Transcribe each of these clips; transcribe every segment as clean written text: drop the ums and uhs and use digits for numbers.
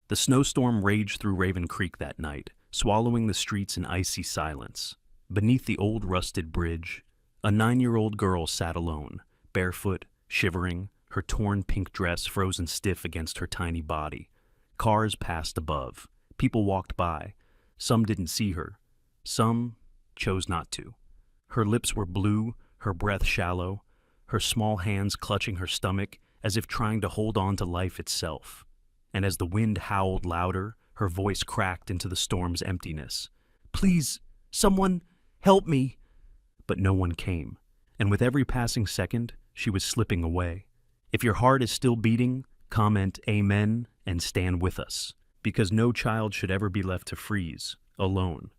The snowstorm raged through Raven Creek that night, swallowing the streets in icy silence. Beneath the old rusted bridge, a 9-year-old girl sat alone, barefoot, shivering, her torn pink dress frozen stiff against her tiny body. Cars passed above. People walked by. Some didn't see her. Some chose not to. Her lips were blue, her breath shallow, her small hands clutching her stomach as if trying to hold on to life itself. And as the wind howled louder, her voice cracked into the storm's emptiness. "Please, someone, help me!" But no one came, and with every passing second, she was slipping away. If your heart is still beating, comment Amen and stand with us, because no child should ever be left to freeze, alone.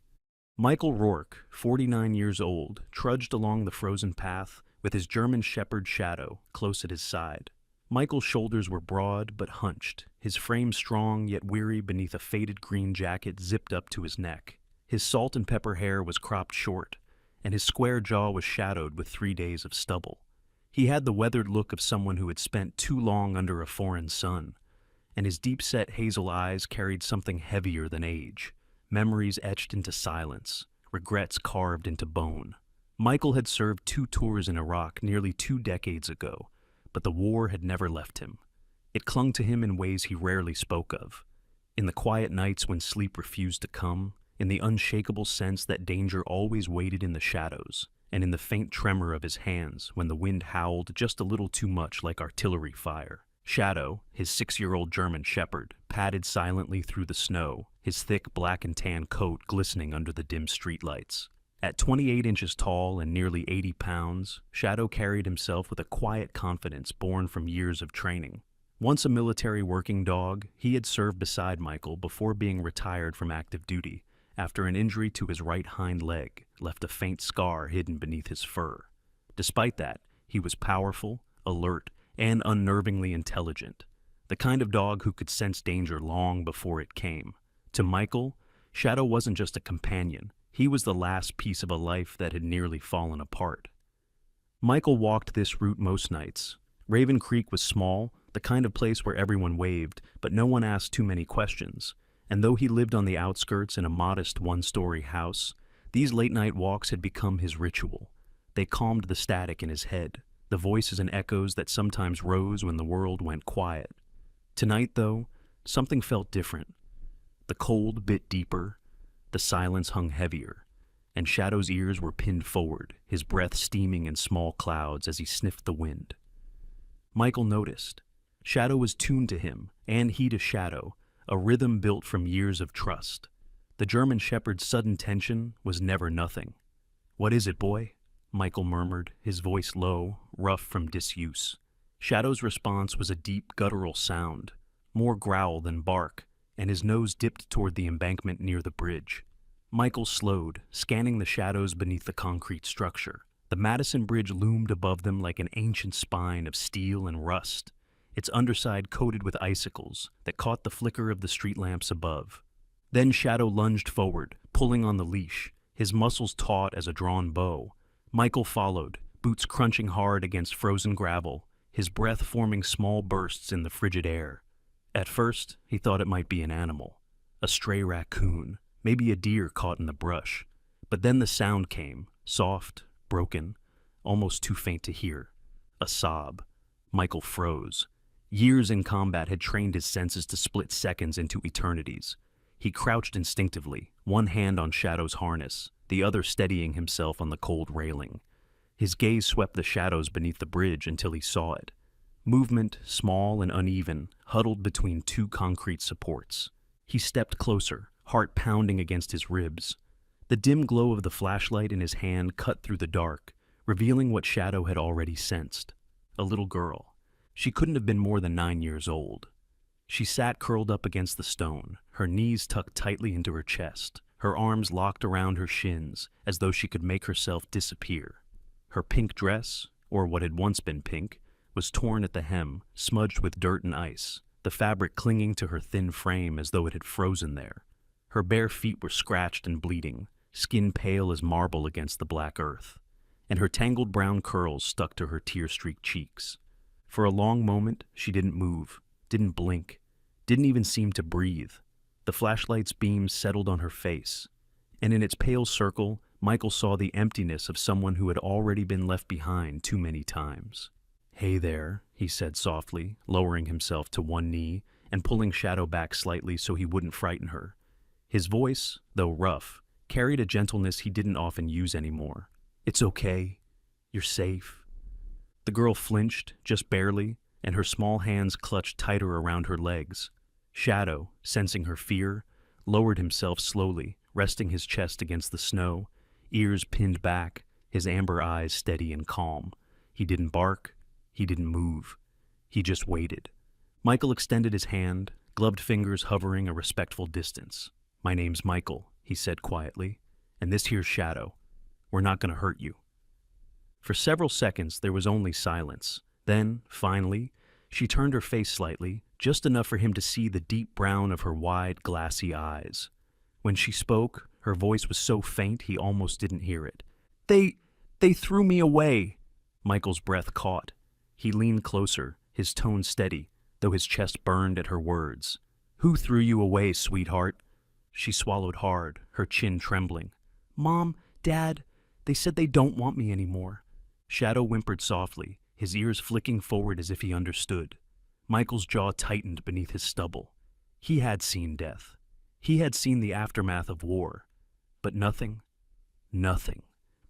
Michael Rourke, 49 years old, trudged along the frozen path with his German Shepherd Shadow close at his side. Michael's shoulders were broad but hunched, his frame strong yet weary beneath a faded green jacket zipped up to his neck. His salt and pepper hair was cropped short, and his square jaw was shadowed with 3 days of stubble. He had the weathered look of someone who had spent too long under a foreign sun, and his deep-set hazel eyes carried something heavier than age, memories etched into silence, regrets carved into bone. Michael had served 2 tours in Iraq nearly 2 decades ago, but the war had never left him. It clung to him in ways he rarely spoke of. In the quiet nights when sleep refused to come, in the unshakable sense that danger always waited in the shadows, and in the faint tremor of his hands when the wind howled just a little too much like artillery fire. Shadow, his 6-year-old German Shepherd, padded silently through the snow, his thick black and tan coat glistening under the dim streetlights. At 28 inches tall and nearly 80 pounds, Shadow carried himself with a quiet confidence born from years of training. Once a military working dog, he had served beside Michael before being retired from active duty, after an injury to his right hind leg left a faint scar hidden beneath his fur. Despite that, he was powerful, alert, and unnervingly intelligent, the kind of dog who could sense danger long before it came. To Michael, Shadow wasn't just a companion, he was the last piece of a life that had nearly fallen apart. Michael walked this route most nights. Raven Creek was small, the kind of place where everyone waved, but no one asked too many questions. And though he lived on the outskirts in a modest 1-story house, these late-night walks had become his ritual. They calmed the static in his head, the voices and echoes that sometimes rose when the world went quiet. Tonight, though, something felt different. The cold bit deeper, the silence hung heavier, and Shadow's ears were pinned forward, his breath steaming in small clouds as he sniffed the wind. Michael noticed. Shadow was tuned to him, and he to Shadow, a rhythm built from years of trust. The German Shepherd's sudden tension was never nothing. "What is it, boy?" Michael murmured, his voice low, rough from disuse. Shadow's response was a deep, guttural sound, more growl than bark, and his nose dipped toward the embankment near the bridge. Michael slowed, scanning the shadows beneath the concrete structure. The Madison Bridge loomed above them like an ancient spine of steel and rust, its underside coated with icicles that caught the flicker of the street lamps above. Then Shadow lunged forward, pulling on the leash, his muscles taut as a drawn bow. Michael followed, boots crunching hard against frozen gravel, his breath forming small bursts in the frigid air. At first, he thought it might be an animal, a stray raccoon, maybe a deer caught in the brush. But then the sound came, soft, broken, almost too faint to hear. A sob. Michael froze. Years in combat had trained his senses to split seconds into eternities. He crouched instinctively, one hand on Shadow's harness, the other steadying himself on the cold railing. His gaze swept the shadows beneath the bridge until he saw it. Movement, small and uneven, huddled between 2 concrete supports. He stepped closer, heart pounding against his ribs. The dim glow of the flashlight in his hand cut through the dark, revealing what Shadow had already sensed. A little girl. She couldn't have been more than 9 years old. She sat curled up against the stone, her knees tucked tightly into her chest, her arms locked around her shins, as though she could make herself disappear. Her pink dress, or what had once been pink, was torn at the hem, smudged with dirt and ice, the fabric clinging to her thin frame as though it had frozen there. Her bare feet were scratched and bleeding, skin pale as marble against the black earth, and her tangled brown curls stuck to her tear-streaked cheeks. For a long moment, she didn't move, didn't blink, didn't even seem to breathe. The flashlight's beams settled on her face, and in its pale circle, Michael saw the emptiness of someone who had already been left behind too many times. "Hey there," he said softly, lowering himself to one knee and pulling Shadow back slightly so he wouldn't frighten her. His voice, though rough, carried a gentleness he didn't often use anymore. "It's okay. You're safe." The girl flinched, just barely, and her small hands clutched tighter around her legs. Shadow, sensing her fear, lowered himself slowly, resting his chest against the snow, ears pinned back, his amber eyes steady and calm. He didn't bark. He didn't move. He just waited. Michael extended his hand, gloved fingers hovering a respectful distance. "My name's Michael," he said quietly, "and this here's Shadow. We're not going to hurt you." For several seconds there was only silence. Then, finally, she turned her face slightly, just enough for him to see the deep brown of her wide, glassy eyes. When she spoke, her voice was so faint he almost didn't hear it. They threw me away." Michael's breath caught. He leaned closer, his tone steady, though his chest burned at her words. "Who threw you away, sweetheart?" She swallowed hard, her chin trembling. "Mom, Dad, they said they don't want me anymore." Shadow whimpered softly, his ears flicking forward as if he understood. Michael's jaw tightened beneath his stubble. He had seen death. He had seen the aftermath of war. But nothing,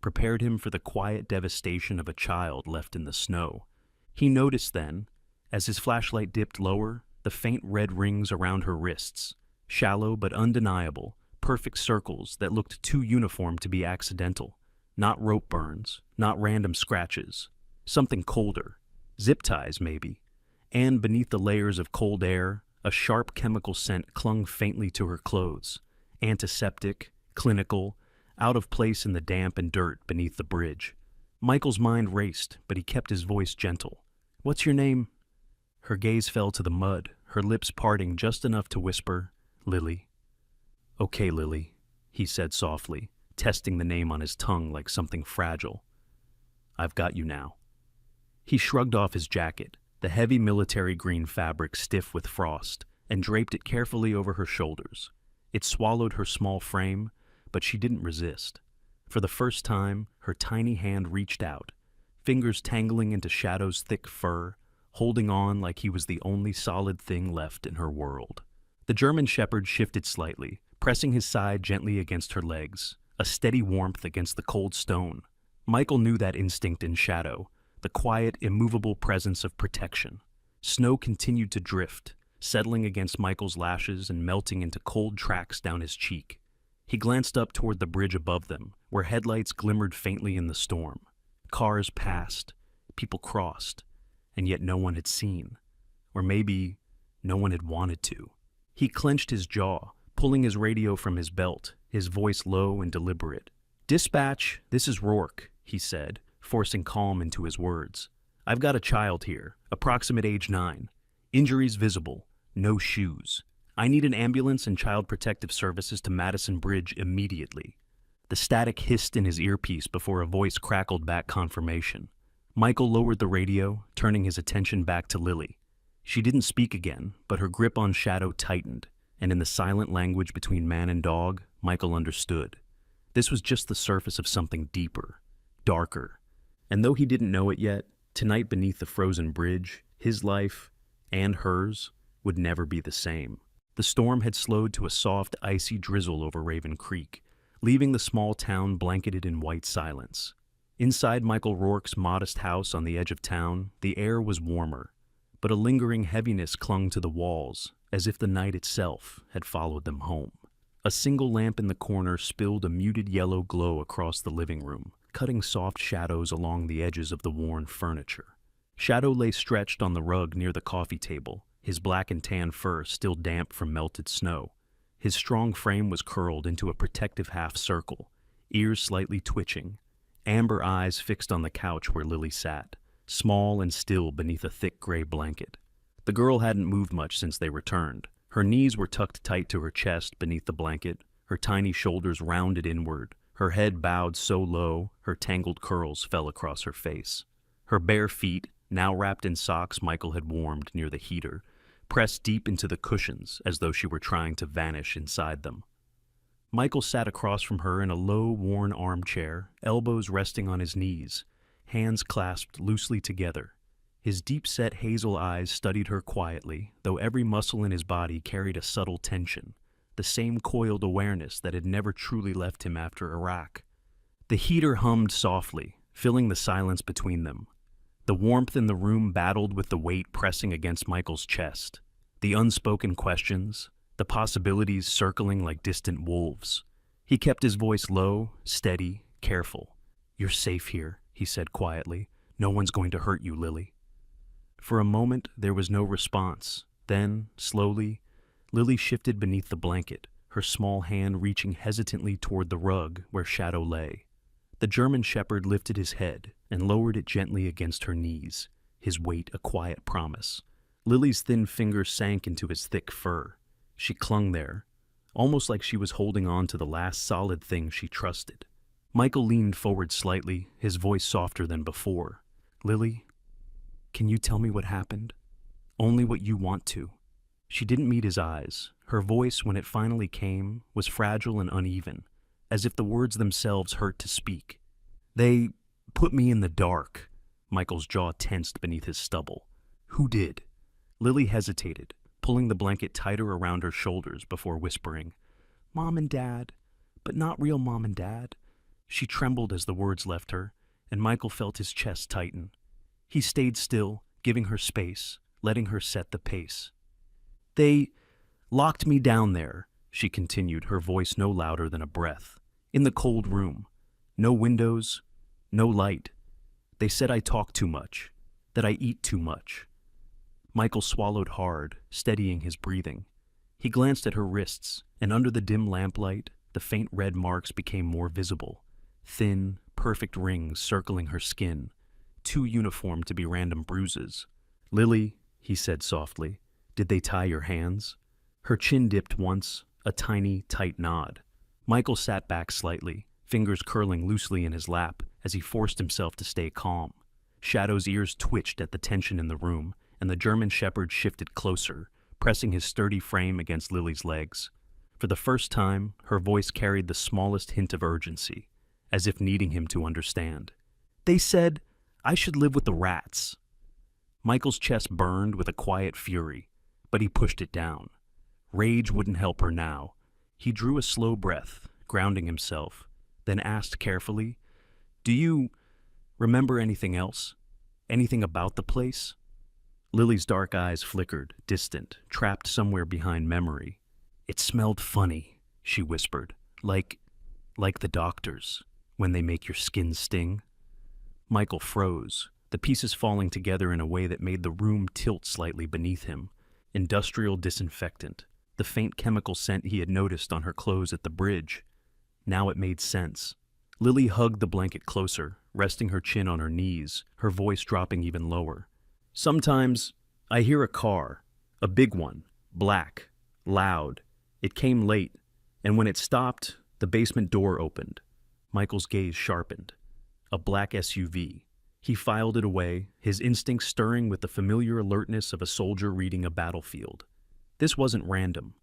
prepared him for the quiet devastation of a child left in the snow. He noticed then, as his flashlight dipped lower, the faint red rings around her wrists, shallow but undeniable, perfect circles that looked too uniform to be accidental. Not rope burns, not random scratches. Something colder. Zip ties, maybe. And beneath the layers of cold air, a sharp chemical scent clung faintly to her clothes. Antiseptic, clinical, out of place in the damp and dirt beneath the bridge. Michael's mind raced, but he kept his voice gentle. "What's your name?" Her gaze fell to the mud, her lips parting just enough to whisper, "Lily." "Okay, Lily," he said softly, testing the name on his tongue like something fragile. "I've got you now." He shrugged off his jacket, the heavy military green fabric stiff with frost, and draped it carefully over her shoulders. It swallowed her small frame, but she didn't resist. For the first time, her tiny hand reached out, fingers tangling into Shadow's thick fur, holding on like he was the only solid thing left in her world. The German shepherd shifted slightly, pressing his side gently against her legs, a steady warmth against the cold stone. Michael knew that instinct in Shadow, the quiet, immovable presence of protection. Snow continued to drift, settling against Michael's lashes and melting into cold tracks down his cheek. He glanced up toward the bridge above them, where headlights glimmered faintly in the storm. Cars passed, people crossed, and yet no one had seen. Or maybe no one had wanted to. He clenched his jaw, pulling his radio from his belt, his voice low and deliberate. "Dispatch, this is Rourke," he said, forcing calm into his words. "I've got a child here, approximate age 9. Injuries visible, no shoes. I need an ambulance and child protective services to Madison Bridge immediately." The static hissed in his earpiece before a voice crackled back confirmation. Michael lowered the radio, turning his attention back to Lily. She didn't speak again, but her grip on Shadow tightened, and in the silent language between man and dog, Michael understood. This was just the surface of something deeper, darker. And though he didn't know it yet, tonight beneath the frozen bridge, his life, and hers, would never be the same. The storm had slowed to a soft, icy drizzle over Raven Creek, leaving the small town blanketed in white silence. Inside Michael Rourke's modest house on the edge of town, the air was warmer, but a lingering heaviness clung to the walls, as if the night itself had followed them home. A single lamp in the corner spilled a muted yellow glow across the living room, cutting soft shadows along the edges of the worn furniture. Shadow lay stretched on the rug near the coffee table, his black and tan fur still damp from melted snow. His strong frame was curled into a protective half circle, ears slightly twitching, amber eyes fixed on the couch where Lily sat, small and still beneath a thick gray blanket. The girl hadn't moved much since they returned. Her knees were tucked tight to her chest beneath the blanket, her tiny shoulders rounded inward, her head bowed so low her tangled curls fell across her face. Her bare feet, now wrapped in socks Michael had warmed near the heater, pressed deep into the cushions as though she were trying to vanish inside them. Michael sat across from her in a low, worn armchair, elbows resting on his knees, hands clasped loosely together. His deep-set hazel eyes studied her quietly, though every muscle in his body carried a subtle tension, the same coiled awareness that had never truly left him after Iraq. The heater hummed softly, filling the silence between them. The warmth in the room battled with the weight pressing against Michael's chest, the unspoken questions, the possibilities circling like distant wolves. He kept his voice low, steady, careful. "You're safe here," he said quietly. "No one's going to hurt you, Lily." For a moment, there was no response. Then, slowly, Lily shifted beneath the blanket, her small hand reaching hesitantly toward the rug where Shadow lay. The German Shepherd lifted his head and lowered it gently against her knees, his weight a quiet promise. Lily's thin fingers sank into his thick fur. She clung there, almost like she was holding on to the last solid thing she trusted. Michael leaned forward slightly, his voice softer than before. "Lily, can you tell me what happened? Only what you want to." She didn't meet his eyes. Her voice, when it finally came, was fragile and uneven, as if the words themselves hurt to speak. "They put me in the dark." Michael's jaw tensed beneath his stubble. "Who did?" Lily hesitated, pulling the blanket tighter around her shoulders before whispering, "Mom and Dad, but not real Mom and Dad." She trembled as the words left her, and Michael felt his chest tighten. He stayed still, giving her space, letting her set the pace. "They locked me down there," she continued, her voice no louder than a breath. "In the cold room. No windows, no light. They said I talk too much, that I eat too much." Michael swallowed hard, steadying his breathing. He glanced at her wrists, and under the dim lamplight, the faint red marks became more visible. Thin, perfect rings circling her skin, too uniform to be random bruises. "Lily," he said softly, "did they tie your hands?" Her chin dipped once, a tiny, tight nod. Michael sat back slightly, fingers curling loosely in his lap as he forced himself to stay calm. Shadow's ears twitched at the tension in the room, and the German Shepherd shifted closer, pressing his sturdy frame against Lily's legs. For the first time, her voice carried the smallest hint of urgency, as if needing him to understand. "They said I should live with the rats." Michael's chest burned with a quiet fury, but he pushed it down. Rage wouldn't help her now. He drew a slow breath, grounding himself, then asked carefully, "Do you remember anything else? Anything about the place?" Lily's dark eyes flickered, distant, trapped somewhere behind memory. "It smelled funny," she whispered, like the doctors, when they make your skin sting." Michael froze, the pieces falling together in a way that made the room tilt slightly beneath him. Industrial disinfectant, the faint chemical scent he had noticed on her clothes at the bridge. Now it made sense. Lily hugged the blanket closer, resting her chin on her knees, her voice dropping even lower. "Sometimes I hear a car, a big one, black, loud. It came late, and when it stopped, the basement door opened." Michael's gaze sharpened. A black SUV. He filed it away, his instincts stirring with the familiar alertness of a soldier reading a battlefield. This wasn't random.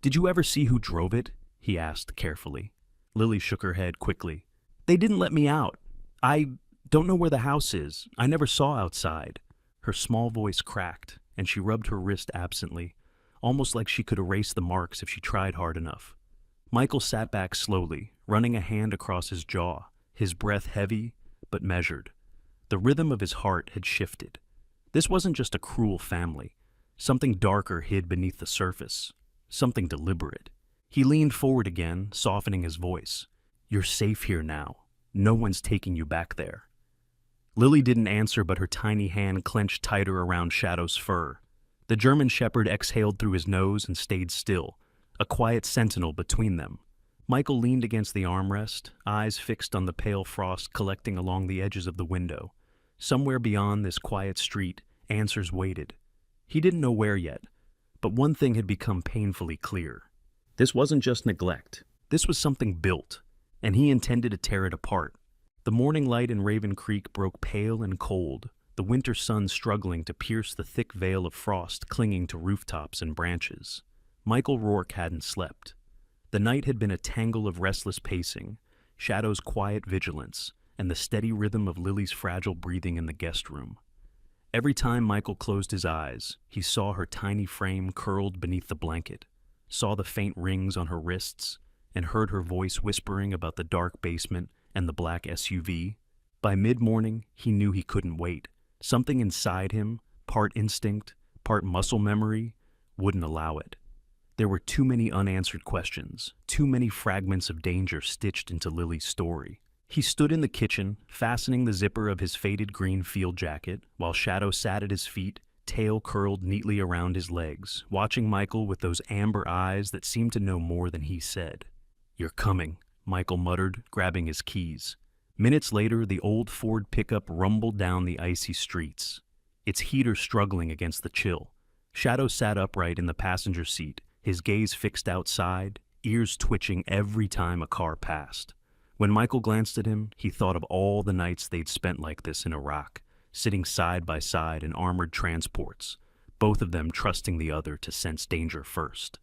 "Did you ever see who drove it?" he asked carefully. Lily shook her head quickly. "They didn't let me out. I don't know where the house is. I never saw outside." Her small voice cracked, and she rubbed her wrist absently, almost like she could erase the marks if she tried hard enough. Michael sat back slowly, running a hand across his jaw, his breath heavy but measured. The rhythm of his heart had shifted. This wasn't just a cruel family. Something darker hid beneath the surface, something deliberate. He leaned forward again, softening his voice. "You're safe here now. No one's taking you back there." Lily didn't answer, but her tiny hand clenched tighter around Shadow's fur. The German Shepherd exhaled through his nose and stayed still, a quiet sentinel between them. Michael leaned against the armrest, eyes fixed on the pale frost collecting along the edges of the window. Somewhere beyond this quiet street, answers waited. He didn't know where yet, but one thing had become painfully clear. This wasn't just neglect. This was something built, and he intended to tear it apart. The morning light in Raven Creek broke pale and cold, the the winter sun struggling to pierce the thick veil of frost clinging to rooftops and branches. Michael Rourke hadn't slept. The night had been a tangle of restless pacing, Shadow's quiet vigilance, and the steady rhythm of Lily's fragile breathing in the guest room. Every time Michael closed his eyes, he saw her tiny frame curled beneath the blanket, saw the faint rings on her wrists, and heard her voice whispering about the dark basement and the black SUV. By mid-morning, he knew he couldn't wait. Something inside him, part instinct, part muscle memory, wouldn't allow it. There were too many unanswered questions, too many fragments of danger stitched into Lily's story. He stood in the kitchen, fastening the zipper of his faded green field jacket, while Shadow sat at his feet, tail curled neatly around his legs, watching Michael with those amber eyes that seemed to know more than he said. "You're coming," Michael muttered, grabbing his keys. Minutes later, the old Ford pickup rumbled down the icy streets, its heater struggling against the chill. Shadow sat upright in the passenger seat, his gaze fixed outside, ears twitching every time a car passed. When Michael glanced at him, he thought of all the nights they'd spent like this in Iraq, sitting side by side in armored transports, both of them trusting the other to sense danger first.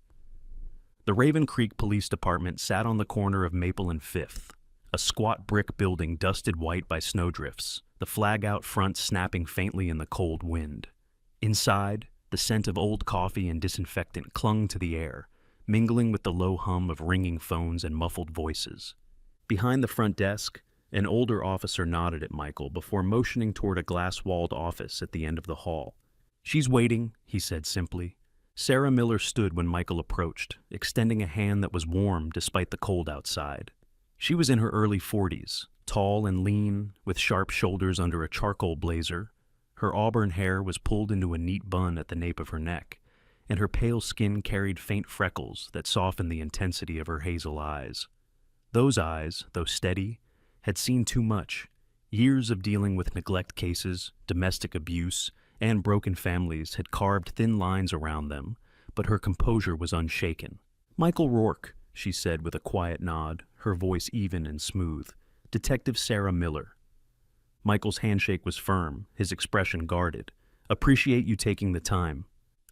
The Raven Creek Police Department sat on the corner of Maple and Fifth, a squat brick building dusted white by snowdrifts, the flag out front snapping faintly in the cold wind. Inside, the scent of old coffee and disinfectant clung to the air, mingling with the low hum of ringing phones and muffled voices. Behind the front desk, an older officer nodded at Michael before motioning toward a glass-walled office at the end of the hall. "She's waiting," he said simply. Sarah Miller stood when Michael approached, extending a hand that was warm despite the cold outside. She was in her early 40s, tall and lean, with sharp shoulders under a charcoal blazer. Her auburn hair was pulled into a neat bun at the nape of her neck, and her pale skin carried faint freckles that softened the intensity of her hazel eyes. Those eyes, though steady, had seen too much. Years of dealing with neglect cases, domestic abuse, and broken families had carved thin lines around them, but her composure was unshaken. "Michael Rourke," she said with a quiet nod, her voice even and smooth. "Detective Sarah Miller." Michael's handshake was firm, his expression guarded. "Appreciate you taking the time."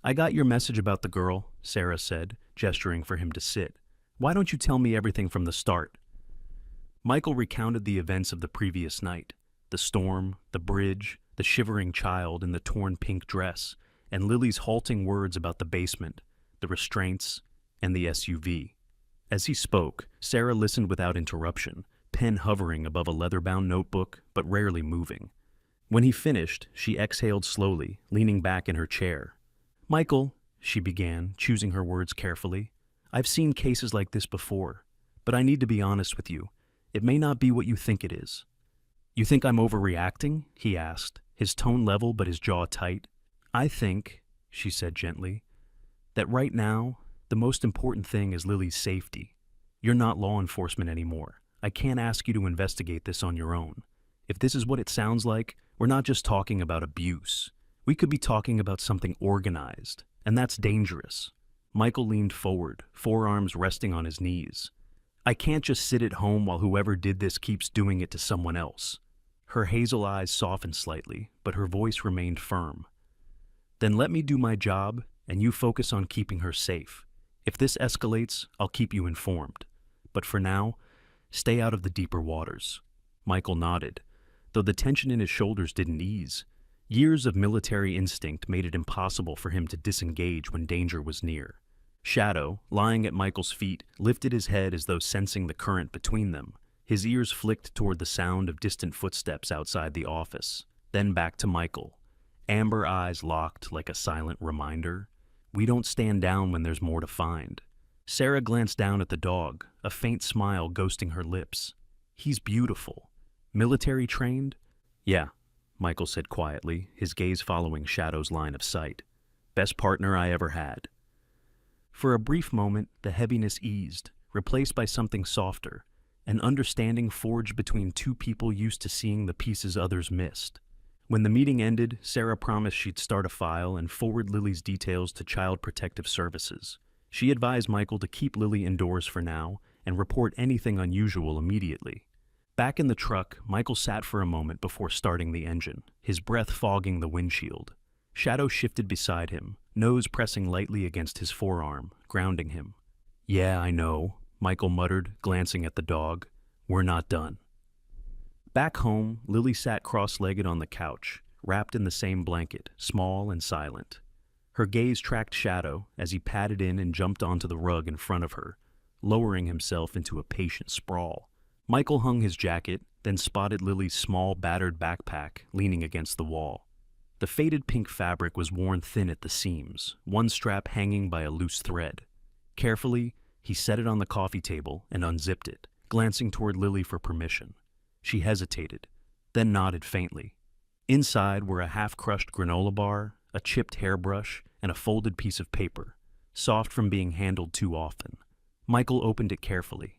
"I got your message about the girl," Sarah said, gesturing for him to sit. "Why don't you tell me everything from the start?" Michael recounted the events of the previous night, the storm, the bridge, the shivering child in the torn pink dress, and Lily's halting words about the basement, the restraints, and the SUV. As he spoke, Sarah listened without interruption, pen hovering above a leather-bound notebook, but rarely moving. When he finished, she exhaled slowly, leaning back in her chair. "Michael," she began, choosing her words carefully, "I've seen cases like this before, but I need to be honest with you. It may not be what you think it is." "You think I'm overreacting?" he asked, his tone level but his jaw tight. "I think," she said gently, "that right now, the most important thing is Lily's safety. You're not law enforcement anymore. I can't ask you to investigate this on your own. If this is what it sounds like, we're not just talking about abuse. We could be talking about something organized, and that's dangerous." Michael leaned forward, forearms resting on his knees. "I can't just sit at home while whoever did this keeps doing it to someone else." Her hazel eyes softened slightly, but her voice remained firm. "Then let me do my job, and you focus on keeping her safe. If this escalates, I'll keep you informed. But for now, stay out of the deeper waters." Michael nodded, though the tension in his shoulders didn't ease. Years of military instinct made it impossible for him to disengage when danger was near. Shadow, lying at Michael's feet, lifted his head as though sensing the current between them. His ears flicked toward the sound of distant footsteps outside the office, then back to Michael. Amber eyes locked like a silent reminder. "We don't stand down when there's more to find." Sarah glanced down at the dog, a faint smile ghosting her lips. "He's beautiful. Military trained?" "Yeah," Michael said quietly, his gaze following Shadow's line of sight. "Best partner I ever had." For a brief moment, the heaviness eased, replaced by something softer, an understanding forged between two people used to seeing the pieces others missed. When the meeting ended, Sarah promised she'd start a file and forward Lily's details to Child Protective Services. She advised Michael to keep Lily indoors for now and report anything unusual immediately. Back in the truck, Michael sat for a moment before starting the engine, his breath fogging the windshield. Shadow shifted beside him, nose pressing lightly against his forearm, grounding him. "Yeah, I know," Michael muttered, glancing at the dog. "We're not done." Back home, Lily sat cross-legged on the couch, wrapped in the same blanket, small and silent. Her gaze tracked Shadow as he padded in and jumped onto the rug in front of her, lowering himself into a patient sprawl. Michael hung his jacket, then spotted Lily's small, battered backpack leaning against the wall. The faded pink fabric was worn thin at the seams, one strap hanging by a loose thread. Carefully, he set it on the coffee table and unzipped it, glancing toward Lily for permission. She hesitated, then nodded faintly. Inside were a half-crushed granola bar, a chipped hairbrush, and a folded piece of paper, soft from being handled too often. Michael opened it carefully.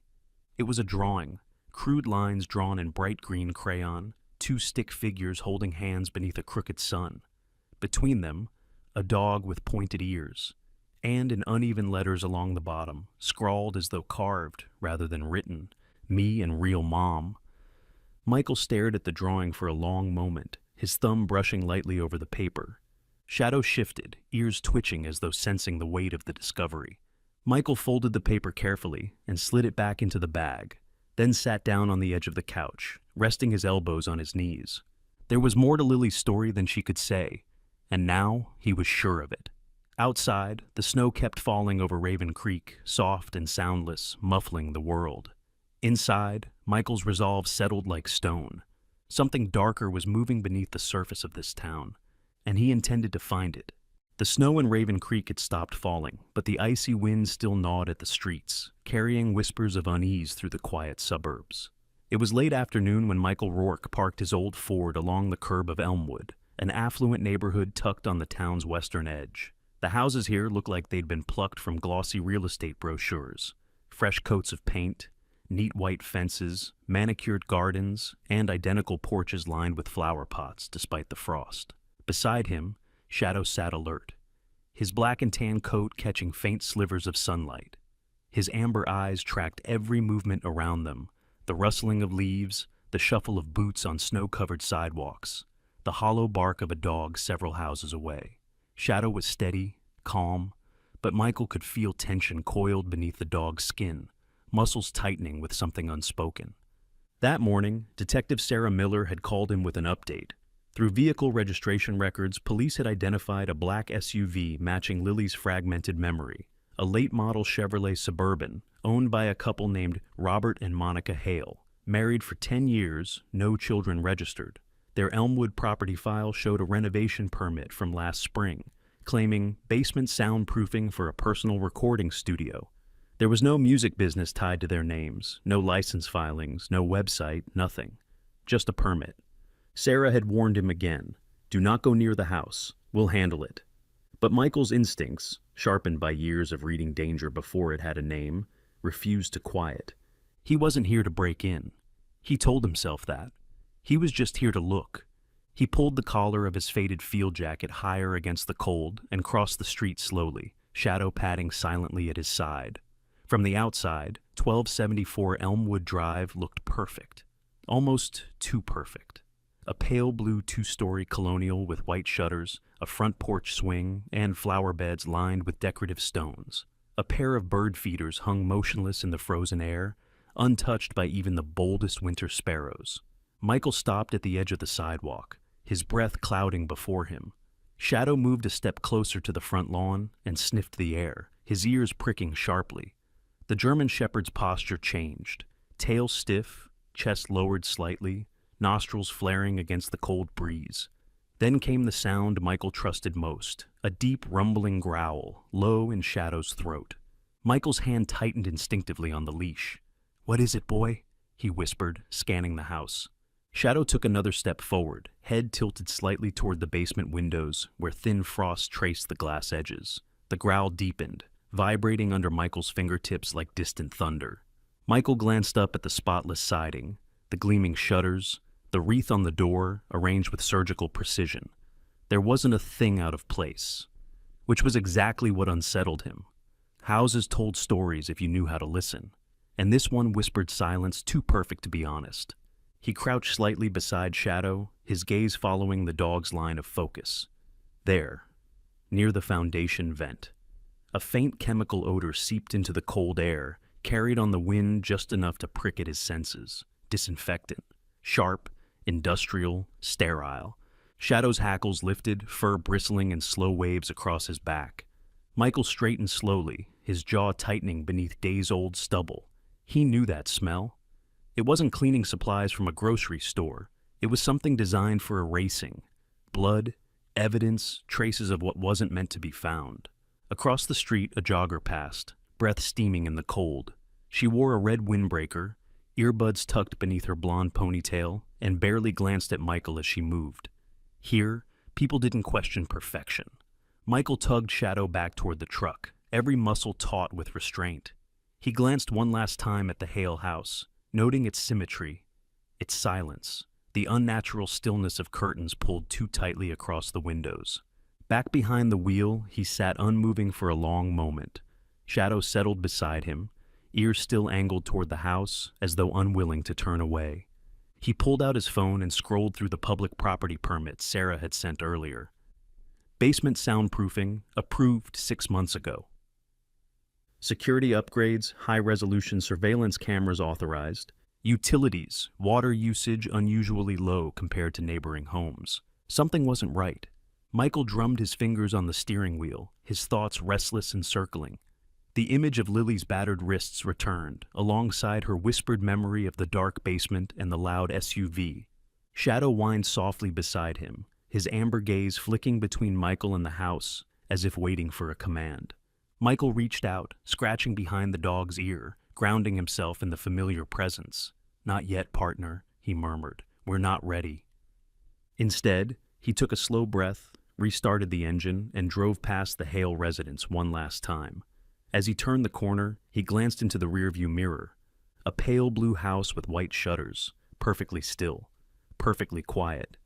It was a drawing, crude lines drawn in bright green crayon, two stick figures holding hands beneath a crooked sun. Between them, a dog with pointed ears, and in uneven letters along the bottom, scrawled as though carved rather than written, "Me and real mom." Michael stared at the drawing for a long moment, his thumb brushing lightly over the paper. Shadow shifted, ears twitching as though sensing the weight of the discovery. Michael folded the paper carefully and slid it back into the bag, then sat down on the edge of the couch, resting his elbows on his knees. There was more to Lily's story than she could say, and now he was sure of it. Outside, the snow kept falling over Raven Creek, soft and soundless, muffling the world. Inside, Michael's resolve settled like stone. Something darker was moving beneath the surface of this town, and he intended to find it. The snow in Raven Creek had stopped falling, but the icy wind still gnawed at the streets, carrying whispers of unease through the quiet suburbs. It was late afternoon when Michael Rourke parked his old Ford along the curb of Elmwood, an affluent neighborhood tucked on the town's western edge. The houses here looked like they'd been plucked from glossy real estate brochures. Fresh coats of paint, neat white fences, manicured gardens, and identical porches lined with flower pots despite the frost. Beside him, Shadow sat alert, his black and tan coat catching faint slivers of sunlight. His amber eyes tracked every movement around them, the rustling of leaves, the shuffle of boots on snow-covered sidewalks, the hollow bark of a dog several houses away. Shadow was steady, calm, but Michael could feel tension coiled beneath the dog's skin, muscles tightening with something unspoken. That morning, Detective Sarah Miller had called him with an update. Through vehicle registration records, police had identified a black SUV matching Lily's fragmented memory, a late-model Chevrolet Suburban, owned by a couple named Robert and Monica Hale. Married for 10 years, no children registered. Their Elmwood property file showed a renovation permit from last spring, claiming basement soundproofing for a personal recording studio. There was no music business tied to their names, no license filings, no website, nothing. Just a permit. Sarah had warned him again, "Do not go near the house. We'll handle it." But Michael's instincts, sharpened by years of reading danger before it had a name, refused to quiet. He wasn't here to break in. He told himself that. He was just here to look. He pulled the collar of his faded field jacket higher against the cold and crossed the street slowly, Shadow padding silently at his side. From the outside, 1274 Elmwood Drive looked perfect. Almost too perfect. A pale blue two-story colonial with white shutters, a front porch swing, and flower beds lined with decorative stones. A pair of bird feeders hung motionless in the frozen air, untouched by even the boldest winter sparrows. Michael stopped at the edge of the sidewalk, his breath clouding before him. Shadow moved a step closer to the front lawn and sniffed the air, his ears pricking sharply. The German Shepherd's posture changed, tail stiff, chest lowered slightly, nostrils flaring against the cold breeze. Then came the sound Michael trusted most, a deep rumbling growl, low in Shadow's throat. Michael's hand tightened instinctively on the leash. "What is it, boy?" he whispered, scanning the house. Shadow took another step forward, head tilted slightly toward the basement windows where thin frost traced the glass edges. The growl deepened, vibrating under Michael's fingertips like distant thunder. Michael glanced up at the spotless siding, the gleaming shutters, the wreath on the door, arranged with surgical precision. There wasn't a thing out of place, which was exactly what unsettled him. Houses told stories if you knew how to listen, and this one whispered silence too perfect to be honest. He crouched slightly beside Shadow, his gaze following the dog's line of focus. There, near the foundation vent, a faint chemical odor seeped into the cold air, carried on the wind just enough to prick at his senses. Disinfectant. Sharp, industrial, sterile. Shadow's hackles lifted, fur bristling in slow waves across his back. Michael straightened slowly, his jaw tightening beneath days-old stubble. He knew that smell. It wasn't cleaning supplies from a grocery store. It was something designed for erasing. Blood, evidence, traces of what wasn't meant to be found. Across the street, a jogger passed, breath steaming in the cold. She wore a red windbreaker, earbuds tucked beneath her blonde ponytail, and barely glanced at Michael as she moved. Here, people didn't question perfection. Michael tugged Shadow back toward the truck, every muscle taut with restraint. He glanced one last time at the Hale house, noting its symmetry, its silence, the unnatural stillness of curtains pulled too tightly across the windows. Back behind the wheel, he sat unmoving for a long moment. Shadow settled beside him, ears still angled toward the house, as though unwilling to turn away. He pulled out his phone and scrolled through the public property permit Sarah had sent earlier. Basement soundproofing, approved 6 months ago. Security upgrades, high-resolution surveillance cameras authorized. Utilities, water usage unusually low compared to neighboring homes. Something wasn't right. Michael drummed his fingers on the steering wheel, his thoughts restless and circling. The image of Lily's battered wrists returned, alongside her whispered memory of the dark basement and the loud SUV. Shadow whined softly beside him, his amber gaze flicking between Michael and the house, as if waiting for a command. Michael reached out, scratching behind the dog's ear, grounding himself in the familiar presence. "Not yet, partner," he murmured. "We're not ready." Instead, he took a slow breath, restarted the engine, and drove past the Hale residence one last time. As he turned the corner, he glanced into the rearview mirror. A pale blue house with white shutters, perfectly still, perfectly quiet.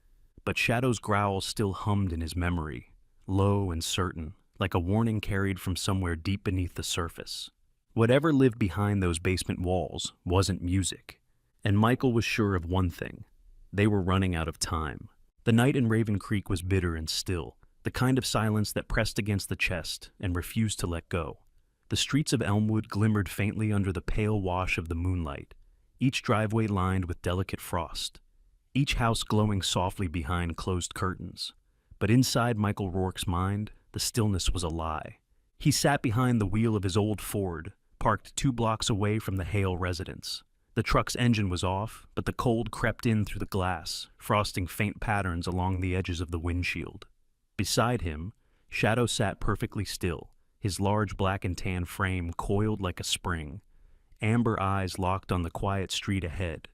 But Shadow's growl still hummed in his memory, low and certain, like a warning carried from somewhere deep beneath the surface. Whatever lived behind those basement walls wasn't music. And Michael was sure of one thing. They were running out of time. The night in Raven Creek was bitter and still, the kind of silence that pressed against the chest and refused to let go. The streets of Elmwood glimmered faintly under the pale wash of the moonlight, each driveway lined with delicate frost, each house glowing softly behind closed curtains. But inside Michael Rourke's mind, the stillness was a lie. He sat behind the wheel of his old Ford, parked 2 blocks away from the Hale residence. The truck's engine was off, but the cold crept in through the glass, frosting faint patterns along the edges of the windshield. Beside him, Shadow sat perfectly still, his large black and tan frame coiled like a spring, amber eyes locked on the quiet street ahead.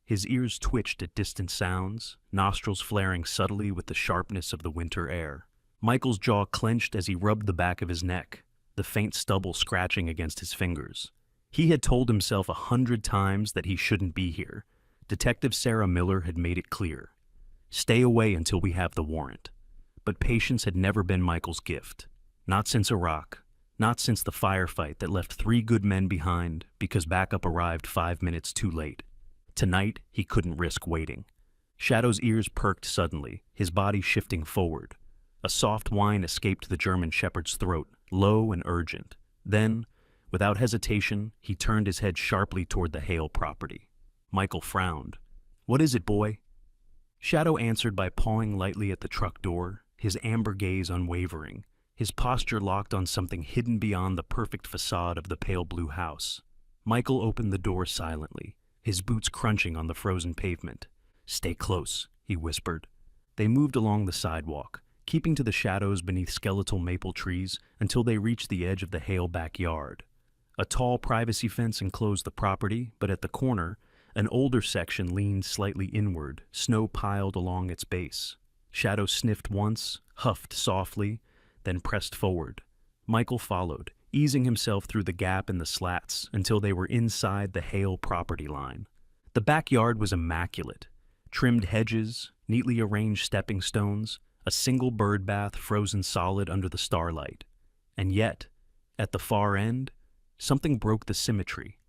His ears twitched at distant sounds, nostrils flaring subtly with the sharpness of the winter air. Michael's jaw clenched as he rubbed the back of his neck, the faint stubble scratching against his fingers. He had told himself 100 times that he shouldn't be here. Detective Sarah Miller had made it clear. Stay away until we have the warrant. But patience had never been Michael's gift. Not since Iraq. Not since the firefight that left 3 good men behind because backup arrived 5 minutes too late. Tonight, he couldn't risk waiting. Shadow's ears perked suddenly, his body shifting forward. A soft whine escaped the German shepherd's throat, low and urgent. Then, without hesitation, he turned his head sharply toward the Hale property. Michael frowned. "What is it, boy?" Shadow answered by pawing lightly at the truck door, his amber gaze unwavering, his posture locked on something hidden beyond the perfect facade of the pale blue house. Michael opened the door silently, his boots crunching on the frozen pavement. "Stay close," he whispered. They moved along the sidewalk, keeping to the shadows beneath skeletal maple trees until they reached the edge of the Hale backyard. A tall privacy fence enclosed the property, but at the corner, an older section leaned slightly inward, snow piled along its base. Shadow sniffed once, huffed softly, then pressed forward. Michael followed, easing himself through the gap in the slats until they were inside the Hale property line. The backyard was immaculate. Trimmed hedges, neatly arranged stepping stones, a single bird bath frozen solid under the starlight. And yet, at the far end, something broke the symmetry.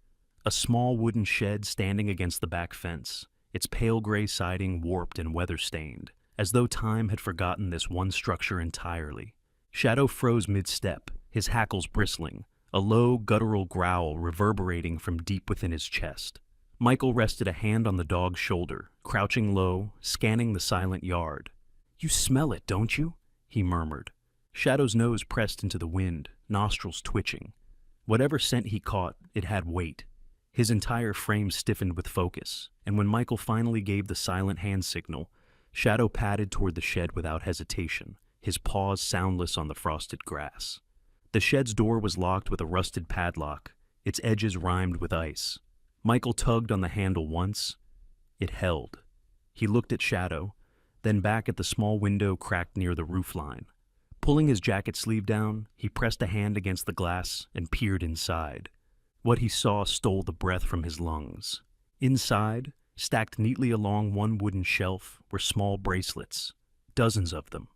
A small wooden shed standing against the back fence, its pale gray siding warped and weather-stained, as though time had forgotten this one structure entirely. Shadow froze mid-step, his hackles bristling, a low, guttural growl reverberating from deep within his chest. Michael rested a hand on the dog's shoulder, crouching low, scanning the silent yard. "You smell it, don't you?" he murmured. Shadow's nose pressed into the wind, nostrils twitching. Whatever scent he caught, it had weight. His entire frame stiffened with focus, and when Michael finally gave the silent hand signal, Shadow padded toward the shed without hesitation, his paws soundless on the frosted grass. The shed's door was locked with a rusted padlock, its edges rimed with ice. Michael tugged on the handle once. It held. He looked at Shadow, then back at the small window cracked near the roofline. Pulling his jacket sleeve down, he pressed a hand against the glass and peered inside. What he saw stole the breath from his lungs. Inside, stacked neatly along one wooden shelf, were small bracelets, dozens of them.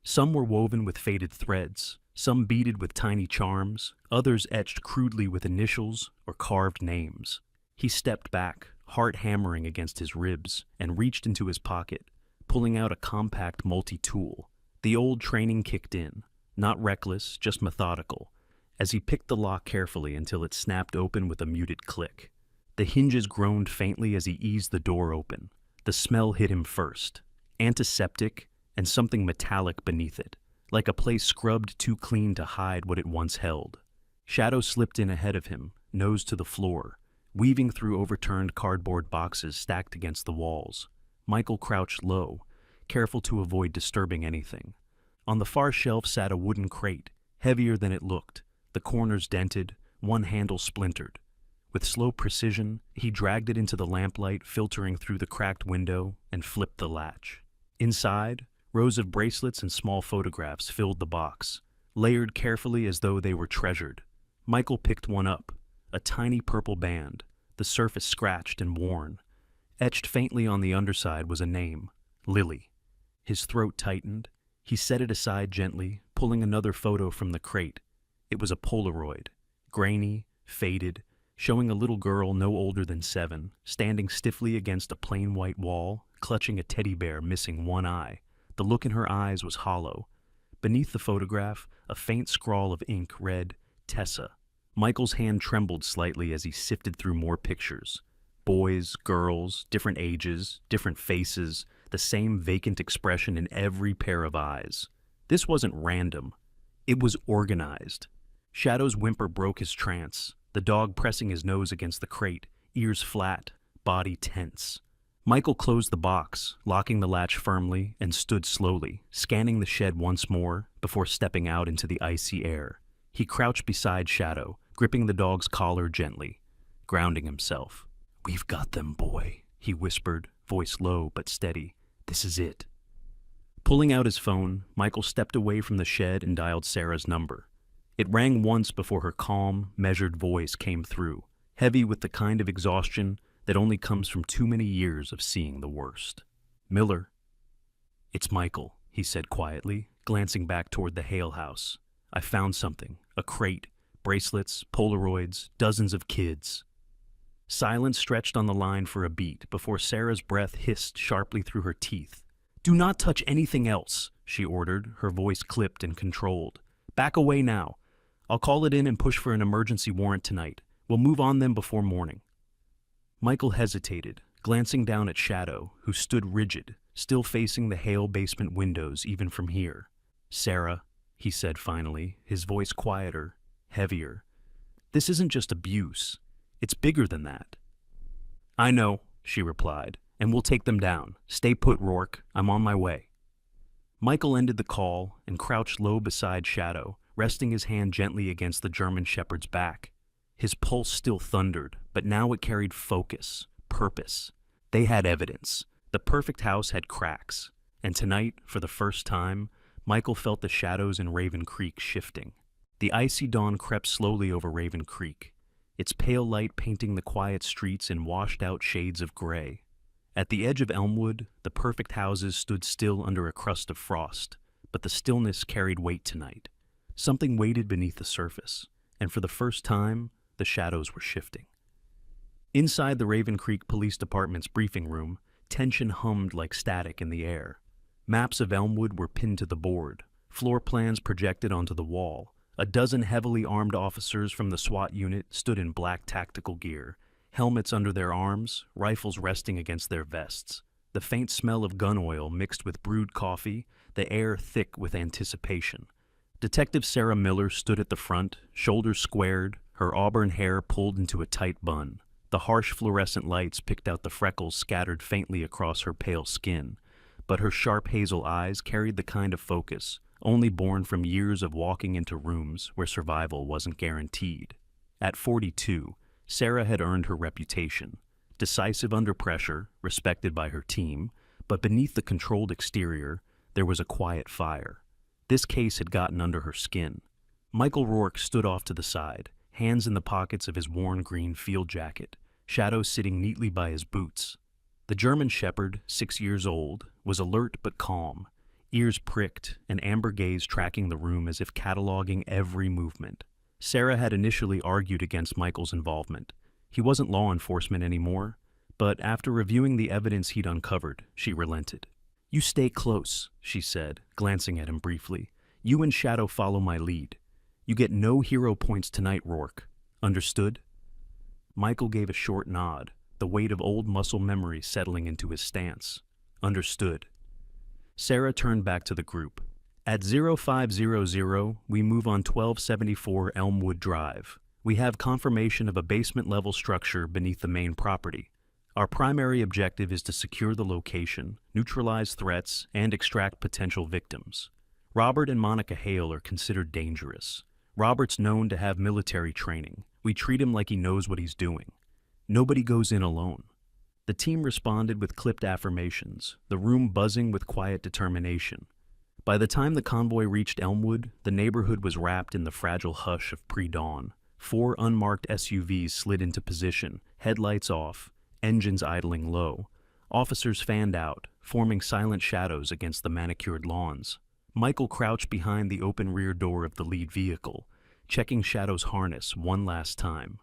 Some were woven with faded threads, some beaded with tiny charms, others etched crudely with initials or carved names. He stepped back, heart hammering against his ribs, and reached into his pocket, pulling out a compact multi-tool. The old training kicked in, not reckless, just methodical, as he picked the lock carefully until it snapped open with a muted click. The hinges groaned faintly as he eased the door open. The smell hit him first, antiseptic and something metallic beneath it, like a place scrubbed too clean to hide what it once held. Shadow slipped in ahead of him, nose to the floor, weaving through overturned cardboard boxes stacked against the walls. Michael crouched low, careful to avoid disturbing anything. On the far shelf sat a wooden crate, heavier than it looked, the corners dented, one handle splintered. With slow precision, he dragged it into the lamplight filtering through the cracked window and flipped the latch. Inside, rows of bracelets and small photographs filled the box, layered carefully as though they were treasured. Michael picked one up, a tiny purple band, the surface scratched and worn. Etched faintly on the underside was a name, Lily. His throat tightened. He set it aside gently, pulling another photo from the crate. It was a Polaroid, grainy, faded, showing a little girl no older than 7, standing stiffly against a plain white wall, clutching a teddy bear missing one eye. The look in her eyes was hollow. Beneath the photograph, a faint scrawl of ink read, Tessa. Michael's hand trembled slightly as he sifted through more pictures. Boys, girls, different ages, different faces, the same vacant expression in every pair of eyes. This wasn't random. It was organized. Shadow's whimper broke his trance, the dog pressing his nose against the crate, ears flat, body tense. Michael closed the box, locking the latch firmly, and stood slowly, scanning the shed once more before stepping out into the icy air. He crouched beside Shadow, gripping the dog's collar gently, grounding himself. "We've got them, boy," he whispered, voice low but steady. "This is it." Pulling out his phone, Michael stepped away from the shed and dialed Sarah's number. It rang once before her calm, measured voice came through, heavy with the kind of exhaustion that only comes from too many years of seeing the worst. "Miller." "It's Michael," he said quietly, glancing back toward the Hale house. "I found something, a crate, bracelets, Polaroids, dozens of kids." Silence stretched on the line for a beat before Sarah's breath hissed sharply through her teeth. "Do not touch anything else," she ordered, her voice clipped and controlled. "Back away now. I'll call it in and push for an emergency warrant tonight. We'll move on them before morning." Michael hesitated, glancing down at Shadow, who stood rigid, still facing the Hale basement windows even from here. "Sarah," he said finally, his voice quieter, heavier. "This isn't just abuse. It's bigger than that." "I know," she replied, "and we'll take them down. Stay put, Rourke. I'm on my way." Michael ended the call and crouched low beside Shadow, resting his hand gently against the German shepherd's back. His pulse still thundered, but now it carried focus, purpose. They had evidence. The perfect house had cracks, and tonight, for the first time, Michael felt the shadows in Raven Creek shifting. The icy dawn crept slowly over Raven Creek, its pale light painting the quiet streets in washed-out shades of gray. At the edge of Elmwood, the perfect houses stood still under a crust of frost, but the stillness carried weight tonight. Something waited beneath the surface, and for the first time, the shadows were shifting. Inside the Raven Creek Police Department's briefing room, tension hummed like static in the air. Maps of Elmwood were pinned to the board, floor plans projected onto the wall. A dozen heavily armed officers from the SWAT unit stood in black tactical gear, helmets under their arms, rifles resting against their vests. The faint smell of gun oil mixed with brewed coffee, the air thick with anticipation. Detective Sarah Miller stood at the front, shoulders squared, her auburn hair pulled into a tight bun. The harsh fluorescent lights picked out the freckles scattered faintly across her pale skin, but her sharp hazel eyes carried the kind of focus only born from years of walking into rooms where survival wasn't guaranteed. At 42, Sarah had earned her reputation. Decisive under pressure, respected by her team, but beneath the controlled exterior, there was a quiet fire. This case had gotten under her skin. Michael Rourke stood off to the side, hands in the pockets of his worn green field jacket, Shadow sitting neatly by his boots. The German Shepherd, 6 years old, was alert but calm, ears pricked, an amber gaze tracking the room as if cataloging every movement. Sarah had initially argued against Michael's involvement. He wasn't law enforcement anymore, but after reviewing the evidence he'd uncovered, she relented. "You stay close," she said, glancing at him briefly. "You and Shadow follow my lead. You get no hero points tonight, Rourke. Understood?" Michael gave a short nod, the weight of old muscle memory settling into his stance. Understood. Sarah turned back to the group. At 0500, we move on 1274 Elmwood Drive. We have confirmation of a basement-level structure beneath the main property. Our primary objective is to secure the location, neutralize threats, and extract potential victims. Robert and Monica Hale are considered dangerous. Robert's known to have military training. We treat him like he knows what he's doing. Nobody goes in alone. The team responded with clipped affirmations, the room buzzing with quiet determination. By the time the convoy reached Elmwood, the neighborhood was wrapped in the fragile hush of pre-dawn. 4 unmarked SUVs slid into position, headlights off, engines idling low. Officers fanned out, forming silent shadows against the manicured lawns. Michael crouched behind the open rear door of the lead vehicle, checking Shadow's harness one last time.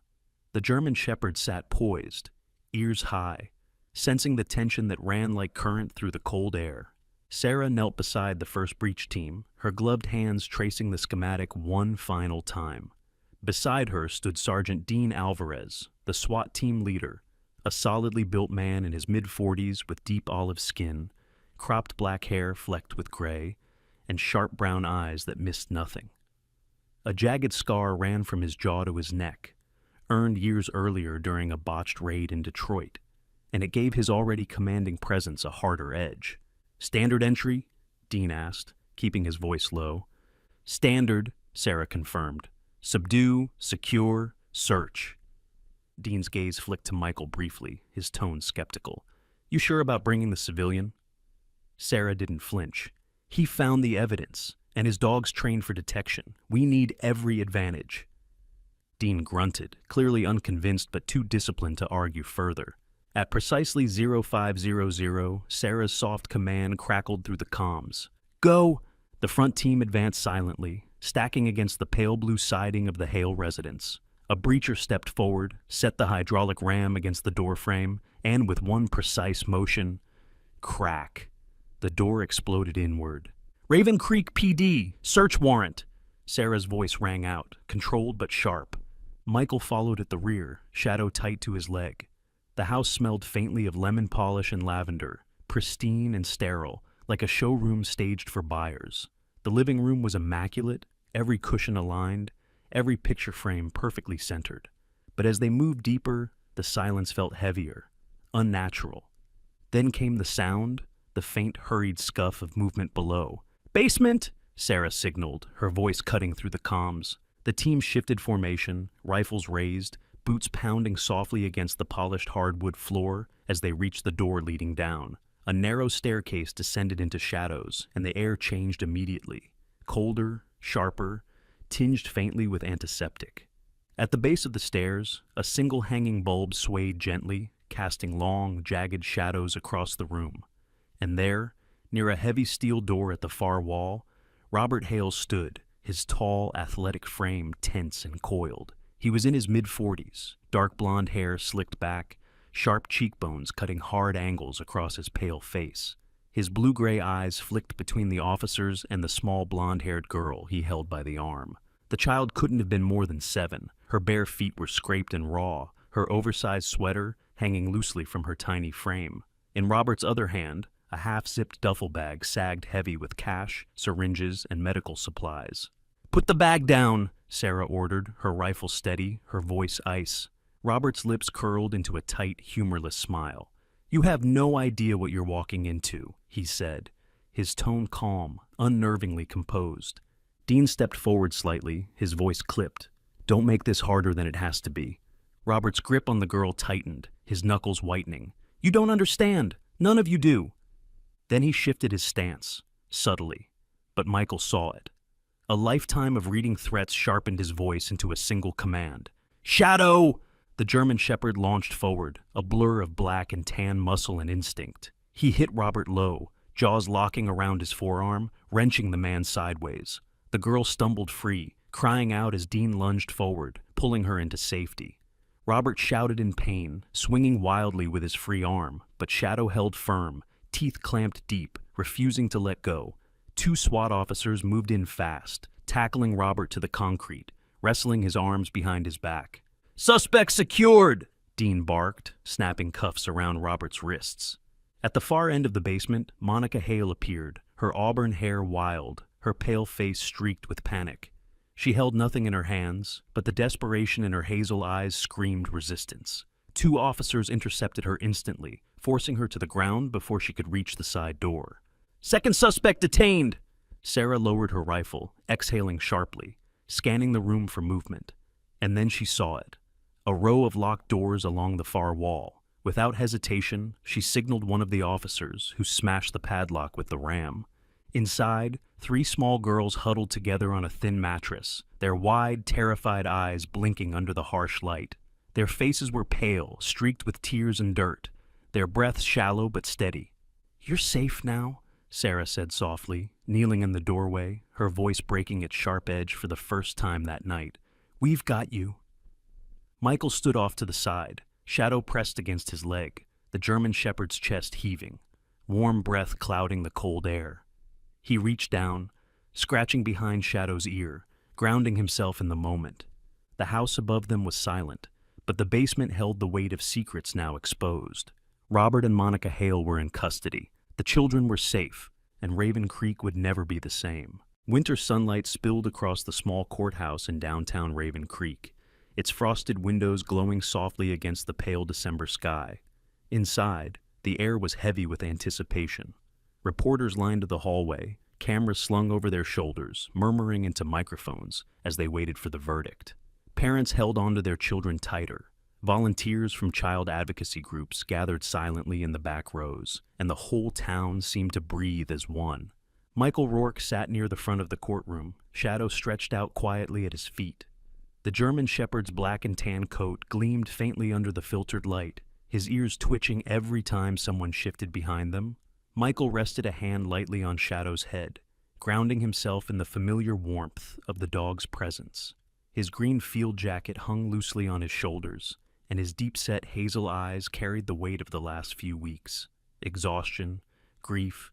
The German Shepherd sat poised, ears high, sensing the tension that ran like current through the cold air. Sarah knelt beside the first breach team, her gloved hands tracing the schematic one final time. Beside her stood Sergeant Dean Alvarez, the SWAT team leader, a solidly built man in his mid-40s with deep olive skin, cropped black hair flecked with gray, and sharp brown eyes that missed nothing. A jagged scar ran from his jaw to his neck, earned years earlier during a botched raid in Detroit, and it gave his already commanding presence a harder edge. "Standard entry?" Dean asked, keeping his voice low. "Standard," Sarah confirmed. "Subdue, secure, search." Dean's gaze flicked to Michael briefly, his tone skeptical. "You sure about bringing the civilian?" Sarah didn't flinch. "He found the evidence, and his dog's trained for detection. We need every advantage." Dean grunted, clearly unconvinced but too disciplined to argue further. At precisely 0500, Sarah's soft command crackled through the comms. "Go!" The front team advanced silently, stacking against the pale blue siding of the Hale residence. A breacher stepped forward, set the hydraulic ram against the doorframe, and with one precise motion, crack. The door exploded inward. "Raven Creek PD, search warrant!" Sarah's voice rang out, controlled but sharp. Michael followed at the rear, Shadow tight to his leg. The house smelled faintly of lemon polish and lavender, pristine and sterile, like a showroom staged for buyers. The living room was immaculate, every cushion aligned, every picture frame perfectly centered. But as they moved deeper, the silence felt heavier, unnatural. Then came the sound, the faint, hurried scuff of movement below. "Basement!" Sarah signaled, her voice cutting through the comms. The team shifted formation, rifles raised, boots pounding softly against the polished hardwood floor as they reached the door leading down. A narrow staircase descended into shadows, and the air changed immediately. Colder, sharper, tinged faintly with antiseptic. At the base of the stairs, a single hanging bulb swayed gently, casting long, jagged shadows across the room. And there, near a heavy steel door at the far wall, Robert Hale stood, his tall, athletic frame tense and coiled. He was in his mid-40s, dark blonde hair slicked back, sharp cheekbones cutting hard angles across his pale face. His blue-gray eyes flicked between the officers and the small blonde-haired girl he held by the arm. The child couldn't have been more than 7. Her bare feet were scraped and raw, her oversized sweater hanging loosely from her tiny frame. In Robert's other hand, a half-zipped duffel bag sagged heavy with cash, syringes, and medical supplies. "Put the bag down," Sarah ordered, her rifle steady, her voice ice. Robert's lips curled into a tight, humorless smile. "You have no idea what you're walking into," he said, his tone calm, unnervingly composed. Dean stepped forward slightly, his voice clipped. "Don't make this harder than it has to be." Robert's grip on the girl tightened, his knuckles whitening. "You don't understand. None of you do." Then he shifted his stance, subtly, but Michael saw it. A lifetime of reading threats sharpened his voice into a single command. "Shadow!" The German Shepherd launched forward, a blur of black and tan muscle and instinct. He hit Robert low, jaws locking around his forearm, wrenching the man sideways. The girl stumbled free, crying out as Dean lunged forward, pulling her into safety. Robert shouted in pain, swinging wildly with his free arm, but Shadow held firm, teeth clamped deep, refusing to let go. 2 SWAT officers moved in fast, tackling Robert to the concrete, wrestling his arms behind his back. "Suspect secured!" Dean barked, snapping cuffs around Robert's wrists. At the far end of the basement, Monica Hale appeared, her auburn hair wild, her pale face streaked with panic. She held nothing in her hands, but the desperation in her hazel eyes screamed resistance. 2 officers intercepted her instantly, forcing her to the ground before she could reach the side door. "Second suspect detained!" Sarah lowered her rifle, exhaling sharply, scanning the room for movement. And then she saw it. A row of locked doors along the far wall. Without hesitation, she signaled one of the officers, who smashed the padlock with the ram. Inside, 3 small girls huddled together on a thin mattress, their wide, terrified eyes blinking under the harsh light. Their faces were pale, streaked with tears and dirt, their breaths shallow but steady. "You're safe now," Sarah said softly, kneeling in the doorway, her voice breaking its sharp edge for the first time that night. "We've got you." Michael stood off to the side, Shadow pressed against his leg, the German Shepherd's chest heaving, warm breath clouding the cold air. He reached down, scratching behind Shadow's ear, grounding himself in the moment. The house above them was silent, but the basement held the weight of secrets now exposed. Robert and Monica Hale were in custody. The children were safe, and Raven Creek would never be the same. Winter sunlight spilled across the small courthouse in downtown Raven Creek, its frosted windows glowing softly against the pale December sky. Inside, the air was heavy with anticipation. Reporters lined the hallway, cameras slung over their shoulders, murmuring into microphones as they waited for the verdict. Parents held onto their children tighter. Volunteers from child advocacy groups gathered silently in the back rows, and the whole town seemed to breathe as one. Michael Rourke sat near the front of the courtroom, Shadow stretched out quietly at his feet. The German Shepherd's black and tan coat gleamed faintly under the filtered light, his ears twitching every time someone shifted behind them. Michael rested a hand lightly on Shadow's head, grounding himself in the familiar warmth of the dog's presence. His green field jacket hung loosely on his shoulders, and his deep-set hazel eyes carried the weight of the last few weeks. Exhaustion, grief,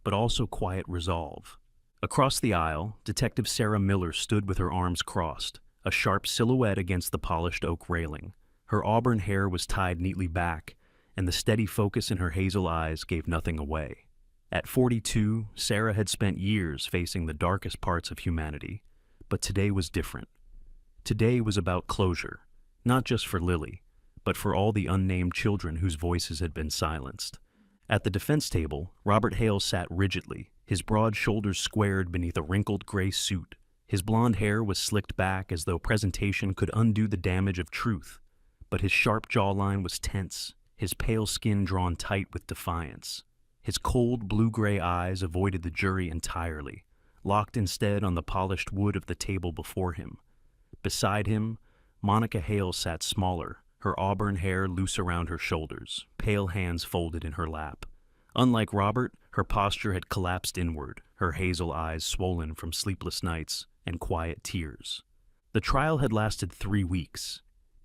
but also quiet resolve. Across the aisle, Detective Sarah Miller stood with her arms crossed, a sharp silhouette against the polished oak railing. Her auburn hair was tied neatly back, and the steady focus in her hazel eyes gave nothing away. At 42, Sarah had spent years facing the darkest parts of humanity, but today was different. Today was about closure, not just for Lily, but for all the unnamed children whose voices had been silenced. At the defense table, Robert Hale sat rigidly, his broad shoulders squared beneath a wrinkled gray suit. His blonde hair was slicked back as though presentation could undo the damage of truth, but his sharp jawline was tense, his pale skin drawn tight with defiance. His cold blue-gray eyes avoided the jury entirely, locked instead on the polished wood of the table before him. Beside him, Monica Hale sat smaller, her auburn hair loose around her shoulders, pale hands folded in her lap. Unlike Robert, her posture had collapsed inward, her hazel eyes swollen from sleepless nights and quiet tears. The The trial had lasted 3 weeks,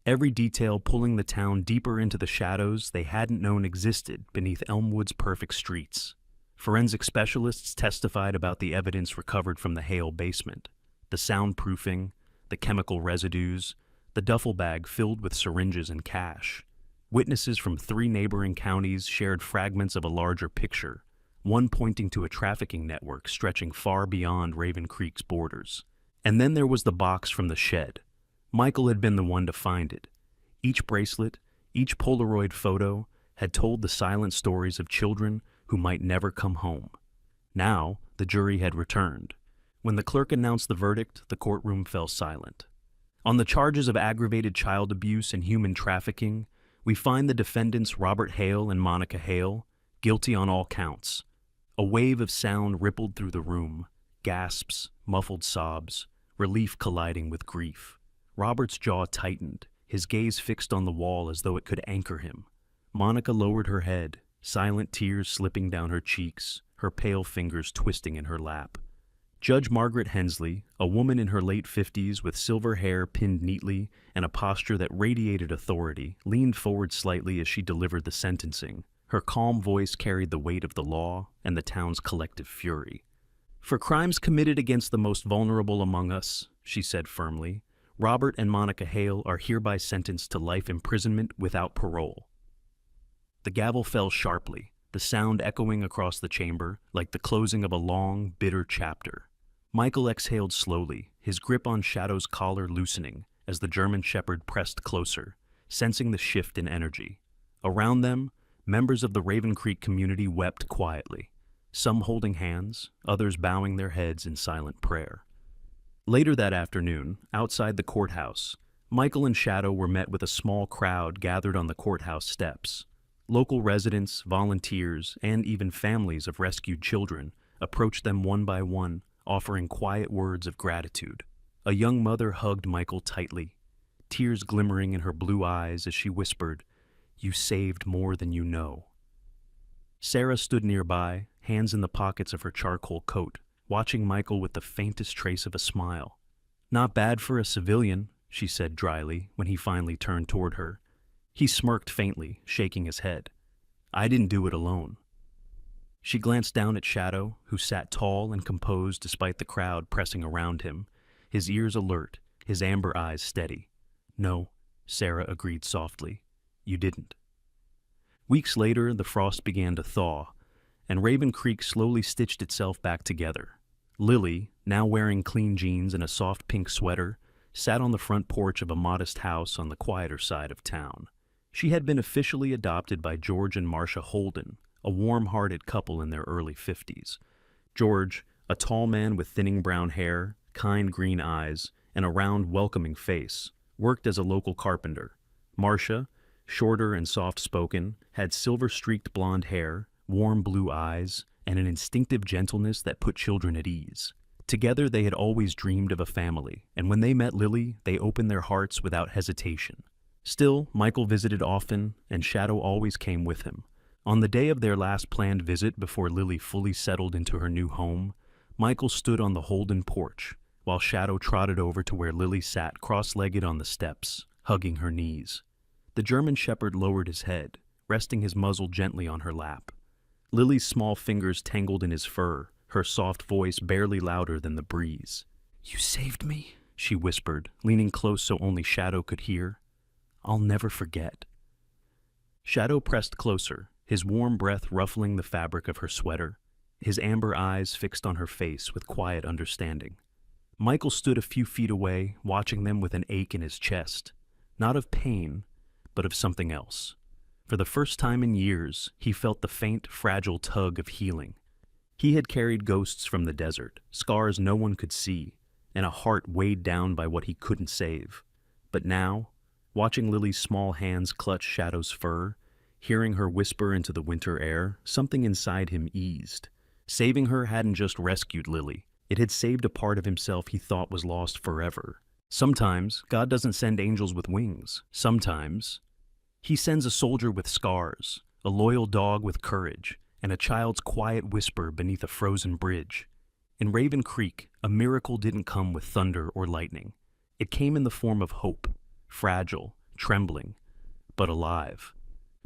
every detail pulling the town deeper into the shadows they hadn't known existed beneath Elmwood's perfect streets. Forensic specialists testified about the evidence recovered from the Hale basement, the soundproofing, the chemical residues, the duffel bag filled with syringes and cash. Witnesses from 3 neighboring counties shared fragments of a larger picture, one pointing to a trafficking network stretching far beyond Raven Creek's borders. And then there was the box from the shed. Michael had been the one to find it. Each bracelet, each Polaroid photo had told the silent stories of children who might never come home. Now, the jury had returned. When the clerk announced the verdict, the courtroom fell silent. On the charges of aggravated child abuse and human trafficking, we find the defendants Robert Hale and Monica Hale guilty on all counts. A wave of sound rippled through the room, gasps, muffled sobs, relief colliding with grief. Robert's jaw tightened, his gaze fixed on the wall as though it could anchor him. Monica lowered her head, silent tears slipping down her cheeks, her pale fingers twisting in her lap. Judge Margaret Hensley, a woman in her late 50s with silver hair pinned neatly and a posture that radiated authority, leaned forward slightly as she delivered the sentencing. Her calm voice carried the weight of the law and the town's collective fury. "For crimes committed against the most vulnerable among us," she said firmly, "Robert and Monica Hale are hereby sentenced to life imprisonment without parole." The gavel fell sharply, the sound echoing across the chamber like the closing of a long, bitter chapter. Michael exhaled slowly, his grip on Shadow's collar loosening as the German Shepherd pressed closer, sensing the shift in energy. Around them, members of the Raven Creek community wept quietly, some holding hands, others bowing their heads in silent prayer. Later that afternoon, outside the courthouse, Michael and Shadow were met with a small crowd gathered on the courthouse steps. Local residents, volunteers, and even families of rescued children approached them one by one, offering quiet words of gratitude. A young mother hugged Michael tightly, tears glimmering in her blue eyes as she whispered, "You saved more than you know." Sarah stood nearby, hands in the pockets of her charcoal coat, watching Michael with the faintest trace of a smile. "Not bad for a civilian," she said dryly when he finally turned toward her. He smirked faintly, shaking his head. "I didn't do it alone." She glanced down at Shadow, who sat tall and composed despite the crowd pressing around him, his ears alert, his amber eyes steady. "No," Sarah agreed softly. "You didn't." Weeks later, the frost began to thaw, and Raven Creek slowly stitched itself back together. Lily, now wearing clean jeans and a soft pink sweater, sat on the front porch of a modest house on the quieter side of town. She had been officially adopted by George and Marcia Holden, a warm-hearted couple in their early 50s. George, a tall man with thinning brown hair, kind green eyes, and a round, welcoming face, worked as a local carpenter. Marcia, shorter and soft-spoken, had silver-streaked blonde hair, warm blue eyes, and an instinctive gentleness that put children at ease. Together they had always dreamed of a family, and when they met Lily, they opened their hearts without hesitation. Still, Michael visited often, and Shadow always came with him. On the day of their last planned visit before Lily fully settled into her new home, Michael stood on the Holden porch, while Shadow trotted over to where Lily sat cross-legged on the steps, hugging her knees. The German Shepherd lowered his head, resting his muzzle gently on her lap. Lily's small fingers tangled in his fur, her soft voice barely louder than the breeze. "You saved me," she whispered, leaning close so only Shadow could hear. "I'll never forget." Shadow pressed closer, his warm breath ruffling the fabric of her sweater, his amber eyes fixed on her face with quiet understanding. Michael stood a few feet away, watching them with an ache in his chest, not of pain, but of something else. For the first time in years, he felt the faint, fragile tug of healing. He had carried ghosts from the desert, scars no one could see, and a heart weighed down by what he couldn't save. But now, watching Lily's small hands clutch Shadow's fur, hearing her whisper into the winter air, something inside him eased. Saving her hadn't just rescued Lily. It had saved a part of himself he thought was lost forever. Sometimes, God doesn't send angels with wings. Sometimes, He sends a soldier with scars, a loyal dog with courage, and a child's quiet whisper beneath a frozen bridge. In Raven Creek, a miracle didn't come with thunder or lightning. It came in the form of hope, fragile, trembling, but alive.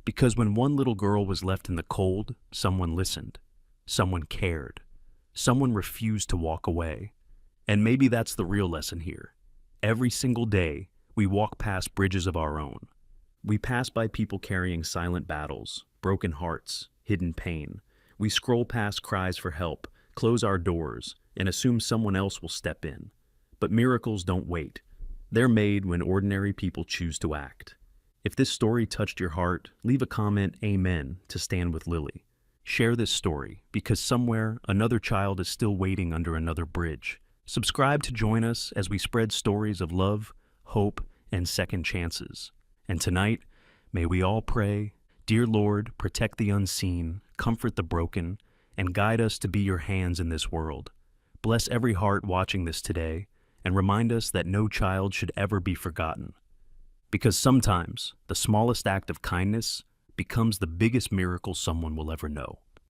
Because when one little girl was left in the cold, someone listened. Someone cared. Someone refused to walk away. And maybe that's the real lesson here. Every single day, we walk past bridges of our own. We pass by people carrying silent battles, broken hearts, hidden pain. We scroll past cries for help, close our doors, and assume someone else will step in. But miracles don't wait. They're made when ordinary people choose to act. If this story touched your heart, leave a comment, Amen, to stand with Lily. Share this story, because somewhere another child is still waiting under another bridge. Subscribe to join us as we spread stories of love, hope, and second chances. And tonight, may we all pray, Dear Lord, protect the unseen, comfort the broken, and guide us to be your hands in this world. Bless every heart watching this today, and remind us that no child should ever be forgotten. Because sometimes, the smallest act of kindness becomes the biggest miracle someone will ever know.